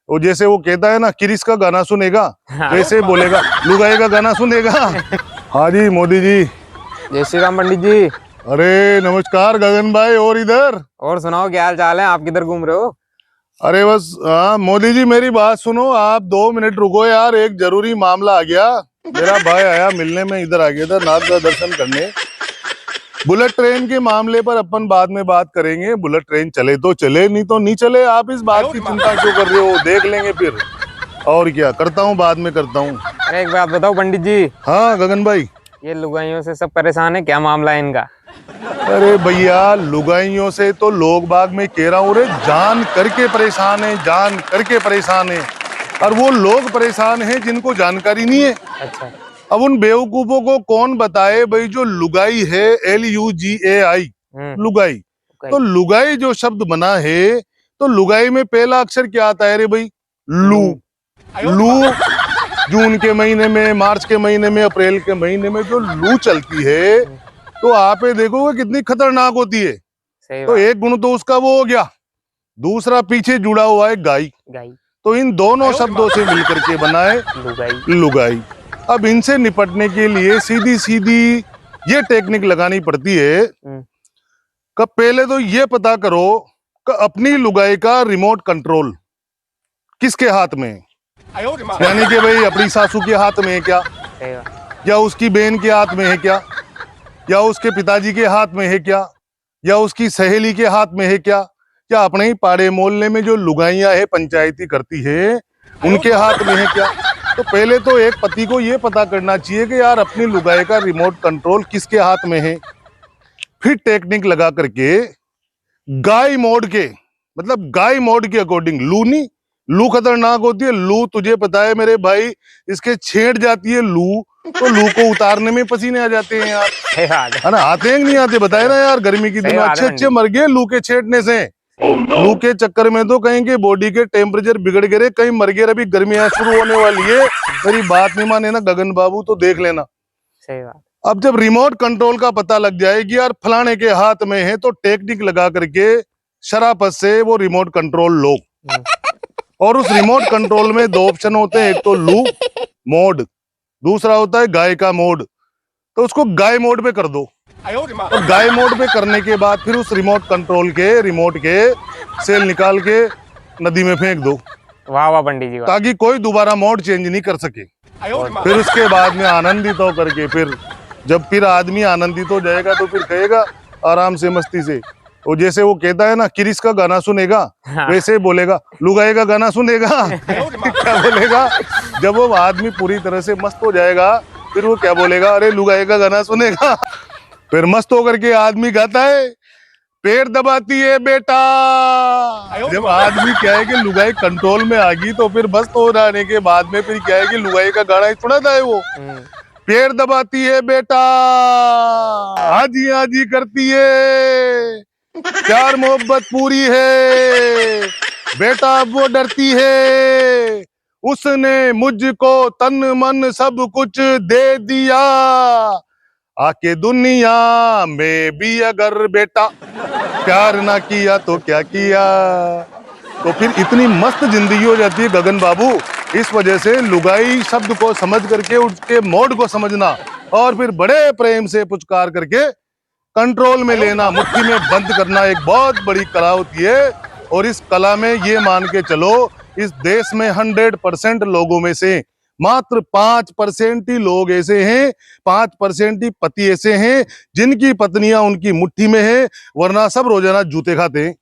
वो जैसे वो कहता है ना, किरिस का गाना सुनेगा हाँ। वैसे बोलेगा, लुगाई का गाना सुनेगा। हाँ जी मोदी जी। जय श्री राम पंडित जी। अरे नमस्कार गगन भाई, और इधर। और सुनाओ, क्या हाल चाल है? आप किधर घूम रहे हो? अरे बस मोदी जी मेरी बात सुनो, आप 2 मिनट रुको यार, एक जरूरी मामला आ गया। मेरा भाई आया मिलने में, इधर आ गया था नाग का दर्शन करने। बुलेट ट्रेन के मामले पर अपन बाद में बात करेंगे। बुलेट ट्रेन चले तो चले, नहीं तो नहीं चले। आप इस बात की चिंता क्यों कर रहे हो, देख लेंगे फिर। और क्या करता हूँ, बाद में करता हूँ। अरे एक बात बताओ पंडित जी, हाँ गगन भाई। ये लुगाइयों से सब परेशान है, क्या मामला है इनका? अरे भैया, लुगाइयों से तो लोग बाग में कह रहा हूँ रे, जान करके परेशान है, जान करके परेशान है। और वो लोग परेशान हैं जिनको जानकारी नहीं है। अच्छा। अब उन बेवकूफों को कौन बताए भाई, जो लुगाई है, LUGAI, लुगाई। तो लुगाई जो शब्द बना है, तो लुगाई में पहला अक्षर क्या आता है रे भाई? लू। लू जून के महीने में, मार्च के महीने में, अप्रैल के महीने में जो लू चलती है, तो आप ये देखोगे कितनी खतरनाक होती है। सही तो बात। एक गुण तो उसका वो हो गया, दूसरा पीछे जुड़ा हुआ है गाय। गाई। तो इन दोनों शब्दों से मिलकर के बना है लुगाई। लुगाई। अब इनसे निपटने के लिए सीधी सीधी ये टेक्निक लगानी पड़ती है कि पहले तो ये पता करो कि अपनी लुगाई का रिमोट कंट्रोल किसके हाथ में है। यानी कि भाई अपनी सासू के हाथ में है क्या, सही बात। या उसकी बहन के हाथ में है क्या, या उसके पिताजी के हाथ में है क्या, या उसकी सहेली के हाथ में है क्या, क्या अपने ही पाड़े मोहल्ले में जो लुगाइयां है, पंचायती करती है, उनके हाथ में है क्या। तो पहले तो एक पति को ये पता करना चाहिए कि यार अपनी लुगाई का रिमोट कंट्रोल किसके हाथ में है। फिर टेक्निक लगा करके गाय मोड के, मतलब गाय मोड के अकॉर्डिंग, लू नहीं, लू खतरनाक होती है। लू तुझे पता है मेरे भाई, इसके छेड़ जाती है लू, तो लू को उतारने में पसीने आ जाते हैं यार। सही बात है ना, आते हैं कि नहीं आते, बताए ना यार। गर्मी के सही दिनों बात है अच्छे अच्छे पंडित। मर गए लू के छेड़ने से। लू के चक्कर में तो कहीं के बॉडी के टेम्परेचर बिगड़ गए, कहीं मर गए। अभी गर्मियां शुरू होने वाली है, मेरी बात नहीं माने ना गगन बाबू तो देख लेना। सही बात। अब जब रिमोट कंट्रोल का पता लग जाएगी यार फलाने के हाथ में है, तो टेक्निक लगा करके शराफत से वो रिमोट कंट्रोल लो। और उस रिमोट कंट्रोल में 2 ऑप्शन होते हैं, एक तो लू मोड, दूसरा होता है गाय का मोड। तो उसको गाय मोड पे कर दो। और गाय मोड पे करने के बाद फिर उस रिमोट कंट्रोल के रिमोट के सेल निकाल के नदी में फेंक दो, वाह वाह पंडित जी, वाह। ताकि कोई दोबारा मोड चेंज नहीं कर सके। फिर उसके बाद में आनंदित हो करके, फिर जब फिर आदमी आनंदित हो जाएगा तो फिर कहेगा आराम से मस्ती से। वो जैसे वो कहता है ना, किरिस का गाना सुनेगा हाँ। वैसे बोलेगा, लुगाई का गाना सुनेगा। क्या बोलेगा? जब वो आदमी पूरी तरह से मस्त हो जाएगा, फिर वो क्या बोलेगा? अरे लुगाई का गाना सुनेगा। फिर मस्त होकर के आदमी गाता है, पेड़ दबाती है बेटा। जब आदमी क्या है कि लुगाई कंट्रोल में आ गई, तो फिर मस्त हो जाने के बाद में फिर क्या है कि लुगाई का गाना ही सुनाता है वो, पेड़ दबाती है बेटा, हाजी करती है, प्यार मोहब्बत पूरी है बेटा, वो डरती है, उसने मुझको तन मन सब कुछ दे दिया, आके दुनिया में भी अगर बेटा प्यार ना किया तो क्या किया। तो फिर इतनी मस्त जिंदगी हो जाती है गगन बाबू। इस वजह से लुगाई शब्द को समझ करके उसके मोड को समझना, और फिर बड़े प्रेम से पुचकार करके कंट्रोल में लेना, मुट्ठी में बंद करना, एक बहुत बड़ी कला होती है। और इस कला में ये मान के चलो, इस देश में 100% लोगों में से मात्र 5% ही लोग ऐसे हैं, 5% ही पति ऐसे हैं जिनकी पत्नियां उनकी मुट्ठी में है, वरना सब रोजाना जूते खाते हैं।